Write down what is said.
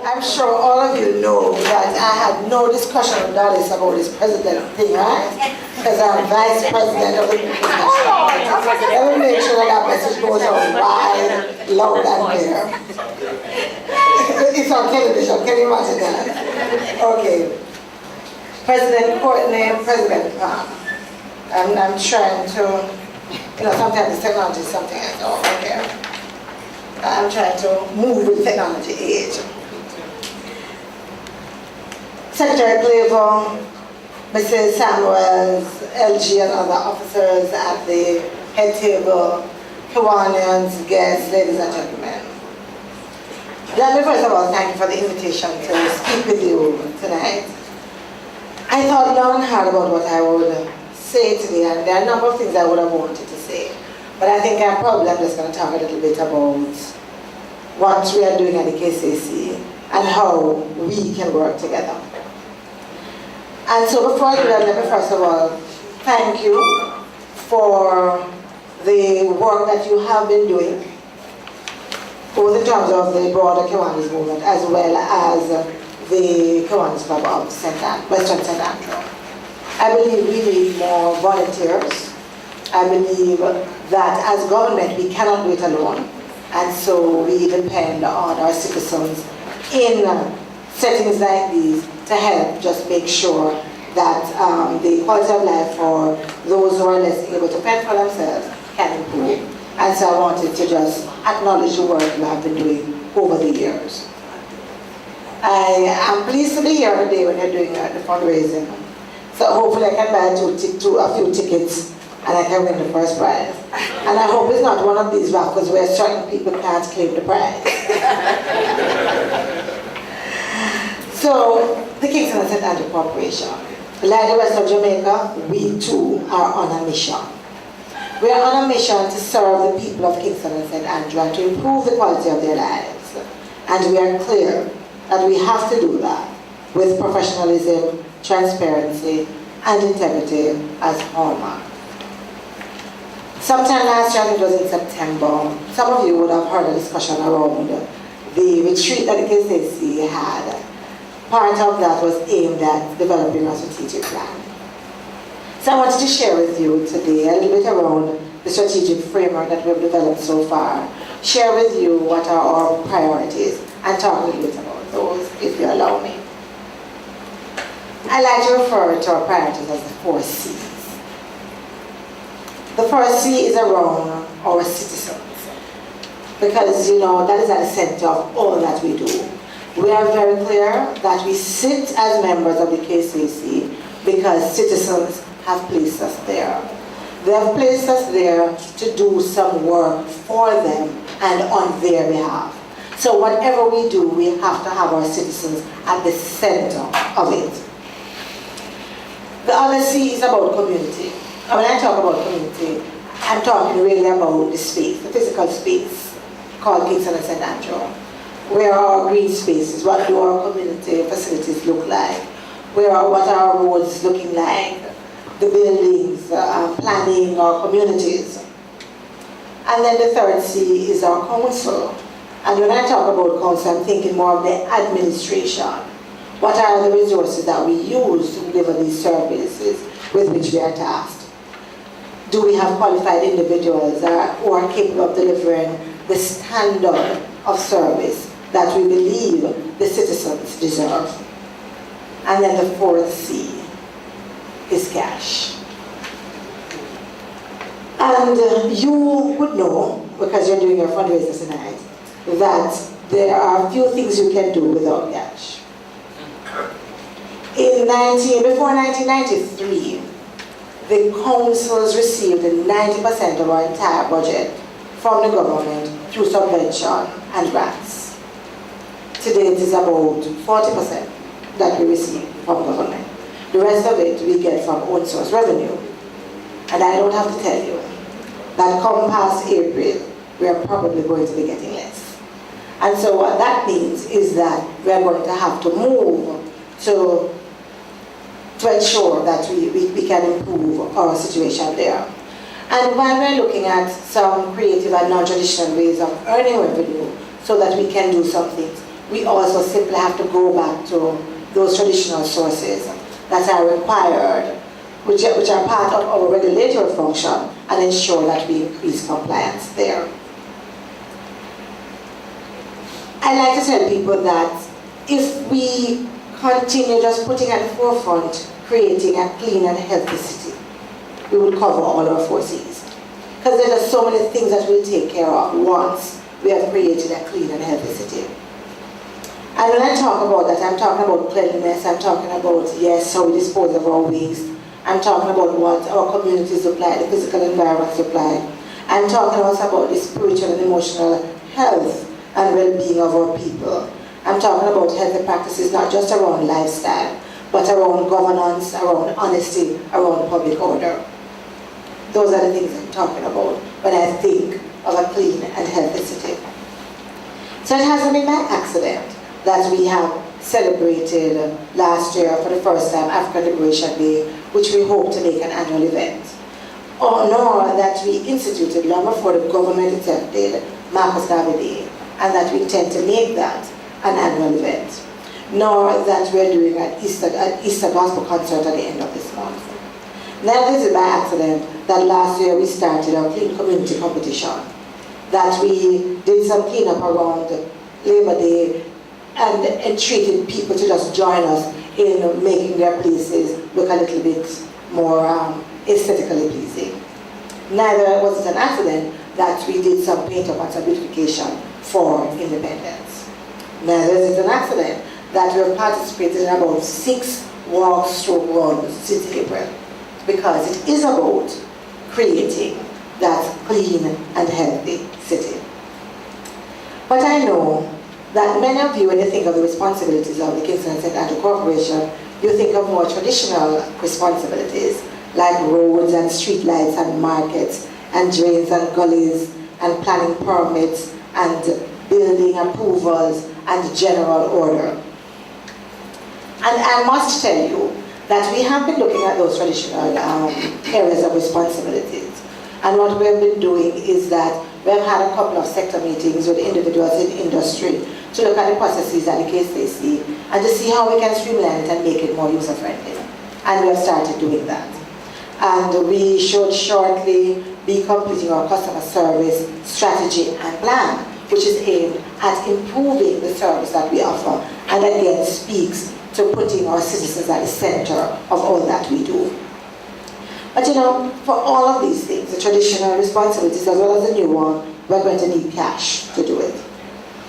I'm sure all of you know that I had no discussion with Dallas about this president thing, right? Because I'm vice president of the People's National Party. Let me make sure that message goes out wide, loud and clear. It's on television, can you imagine that? Okay. President Courtney, President Palm. I'm trying to, sometimes the technology is something else over here. I'm trying to move with technology age. Secretary Claiborne, Mrs. Samuels, LG and other officers at the head table, Kiwanis, guests, ladies and gentlemen. Let me first of all thank you for the invitation to speak with you tonight. I thought long and hard about what I would say today, and there are a number of things I would have wanted to say. But I think I'm just going to talk a little bit about what we are doing at the KCC and how we can work together. And so before I do that, let me first of all thank you for the work that you have been doing, both in terms of the broader Kiwanis movement as well as the Kiwanis Club of Western St. Andrew. I believe we need more volunteers. I believe that as government we cannot do it alone, and so we depend on our citizens in settings like these to help just make sure that the quality of life for those who are less able to fend for themselves can improve. And so I wanted to just acknowledge the work you have been doing over the years. I am pleased to be here today when you're doing the fundraising. So hopefully I can buy a few tickets and I can win the first prize. And I hope it's not one of these raffles where certain people can't claim the prize. So, the Kingston and St. Andrew Corporation, like the rest of Jamaica, we too are on a mission. We are on a mission to serve the people of Kingston and St. Andrew and to improve the quality of their lives. And we are clear that we have to do that with professionalism, transparency, and integrity as hallmark. Sometime last year, I think it was in September, some of you would have heard a discussion around the retreat that the KCC had. Part of that was aimed at developing a strategic plan. So I wanted to share with you today a little bit around the strategic framework that we've developed so far, share with you what are our priorities, and talk a little bit about those, if you allow me. I like to refer to our priorities as the 4 C's. The first C is around our citizens, because that is at the center of all that we do. We are very clear that we sit as members of the KCC because citizens have placed us there. They have placed us there to do some work for them and on their behalf. So whatever we do, we have to have our citizens at the center of it. The other C is about community. And when I talk about community, I'm talking really about the space, the physical space called Kingston and St. Andrew. Where are our green spaces? What do our community facilities look like? What are our roads looking like? The buildings, planning our communities. And then the third C is our council. And when I talk about council, I'm thinking more of the administration. What are the resources that we use to deliver these services with which we are tasked? Do we have qualified individuals who are capable of delivering the standard of service that we believe the citizens deserve? And then the fourth C is cash. And you would know, because you're doing your fundraiser tonight, that there are few things you can do without cash. Before 1993, the councils received 90% of our entire budget from the government through subvention and grants. Today it is about 40% that we receive from government. The rest of it we get from own source revenue. And I don't have to tell you that come past April, we are probably going to be getting less. And so what that means is that we are going to have to move to ensure that we can improve our situation there. And while we're looking at some creative and non-traditional ways of earning revenue so that we can do some things, we also simply have to go back to those traditional sources that are required, which are part of our regulatory function, and ensure that we increase compliance there. I like to tell people that if we continue just putting at the forefront creating a clean and healthy city, we will cover all our 4 Cs. Because there are so many things that we'll take care of once we have created a clean and healthy city. And when I talk about that, I'm talking about cleanliness, I'm talking about, yes, how we dispose of our waste, I'm talking about what our communities look like, the physical environments look like. I'm talking also about the spiritual and emotional health and well-being of our people. I'm talking about healthy practices, not just around lifestyle, but around governance, around honesty, around public order. Those are the things I'm talking about when I think of a clean and healthy city. So it hasn't been by accident that we have celebrated last year for the first time African Liberation Day, which we hope to make an annual event. Or nor that we instituted long before the government itself did Marcus Garvey Day, and that we intend to make that an annual event. Nor that we're doing an Easter gospel concert at the end of this month. Neither is it by accident that last year we started our clean community competition, that we did some cleanup around Labor Day and entreated people to just join us in making their places look a little bit more aesthetically pleasing. Neither was it an accident that we did some paint up and some beautification for independence. Neither is it an accident that we have participated in about 6 walk-stroke-runs since April, because it is about creating that clean and healthy city. But I know that many of you, when you think of the responsibilities of the Kingston and ST.ANDREW Corporation, you think of more traditional responsibilities like roads and street lights and markets and drains and gullies and planning permits and building approvals and general order. And I must tell you that we have been looking at those traditional areas of responsibilities. And what we have been doing is that we have had a couple of sector meetings with individuals in industry to look at the processes and the case they see, and to see how we can streamline it and make it more user-friendly. And we have started doing that. And we should shortly be completing our customer service strategy and plan, which is aimed at improving the service that we offer, and again speaks to putting our citizens at the center of all that we do. But you know, for all of these things, the traditional responsibilities as well as the new one, we're going to need cash to do it.